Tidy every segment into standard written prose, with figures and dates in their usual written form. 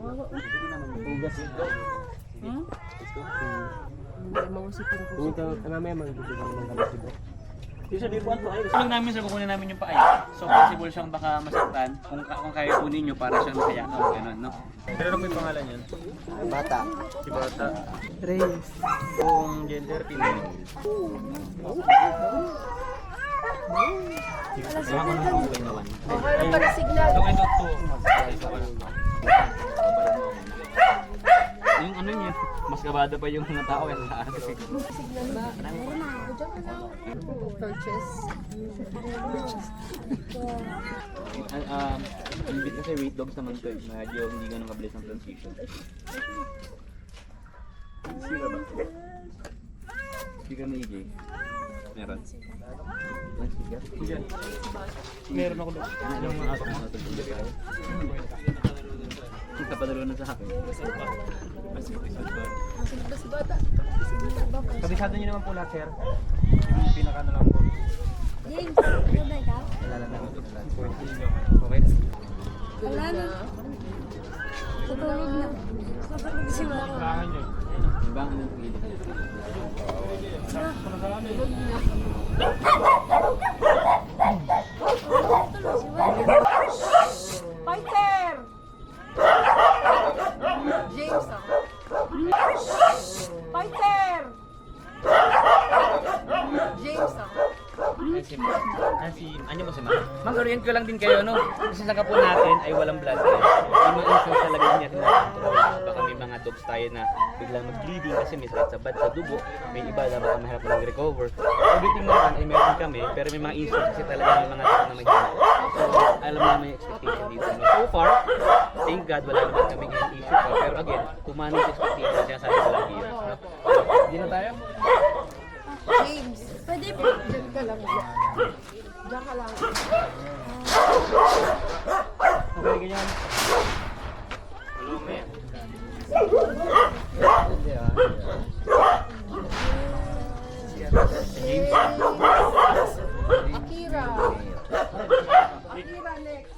Ugas. Tulong namin sir, kukunin namin yung paay. So possible siyang baka masaktan kung kaya kunin nyo para siyang makayakaw, gano'n, no? Pero ano po yung pangalan yan? Bata. Si Bata. Trace. Kung gender, female. Sama ko na kung ginawan. Okay na para signal. So kayo to. Yung ano niya, mas kabado pa yung mga tao kaya sa atin. Signal ba? Meron na ako dyan. Purchase. Kasi weight dogs naman to eh. Medyo hindi ganun kabilis ng transition. Sira ba? Speaker na EJ. Meron. Speaker? Meron ako doon. Ilang mga atok na ito. Kapadalo na sa akin. Kasi bata. Kabisado nyo naman po lahat, sir. Yung pinaka na lang po. James, ano ba ikaw? Okay na. Wala na. Tutulog na. Tutulog si Maro. Yung bangan ng pili. Tulog na. Fighter! James ako. Fighter! James ako. Ano mo si Ma'am? Ma'am, orient ko lang din kayo, no? Kasi sa kapo natin ay walang blood test. May mga instance talaga hindi natin na-control. Baka may mga dogs tayo na biglang mag-bleeding kasi may sakit sa bad sa dugo. May iba na baka mahirap mag-recover. Everything naman ay meron kami, pero may mga instance kasi talaga may mga dogs na may hina. So, alam na may expectation dito. No? So far, thank God, wala naman kami yung issue pa. Pero again, kung manage expectation, siya sabi ko lagi yun. No? Hindi na tayo? James, pwede po. Diyan ka lang. Diyan ka lang. Okay, ganyan. Hello, man. James. Akira. Akira next.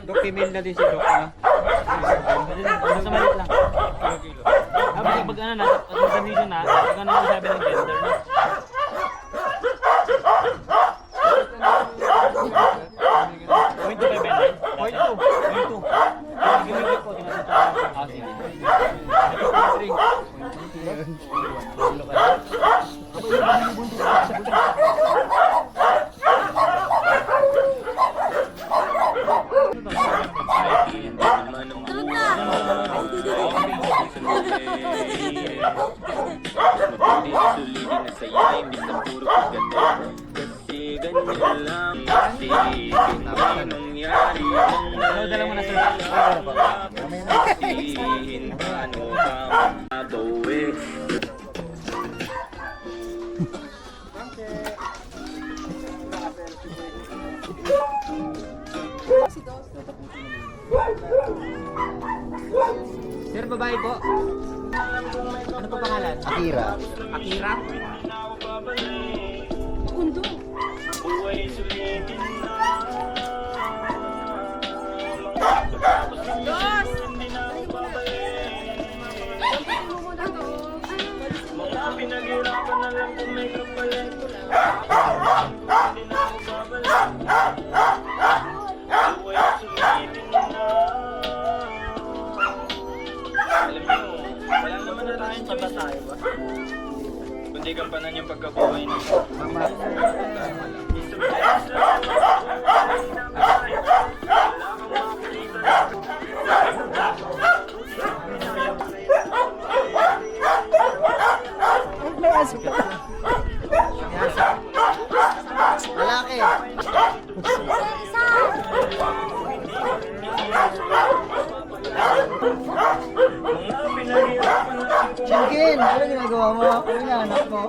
Dok, female na din si Dok, ano? Sa malit lang. Pag ano na, pag condition na, pag ano na sabi ng gender, no? Point 2 ba yun? Point 2. Point 2. Gimigit po, tinatawag. Ah, sige. Tulog na. Dala mo na sir. Sir, babae po. Ano po pangalan? Akira. Akira? Kundo. Dos! Pinaghirapan na lang kung may kapalit. Hindi na ako babalik. Buhay sulitin na. Alam niyo, wala naman na tayong sabat tayo ba? Kundi gampanan yung pagkabuhay na. Mama. May aso pa. Lalaki. Isa! Chingkin, ano ginagawa mo? Ano yung anak mo?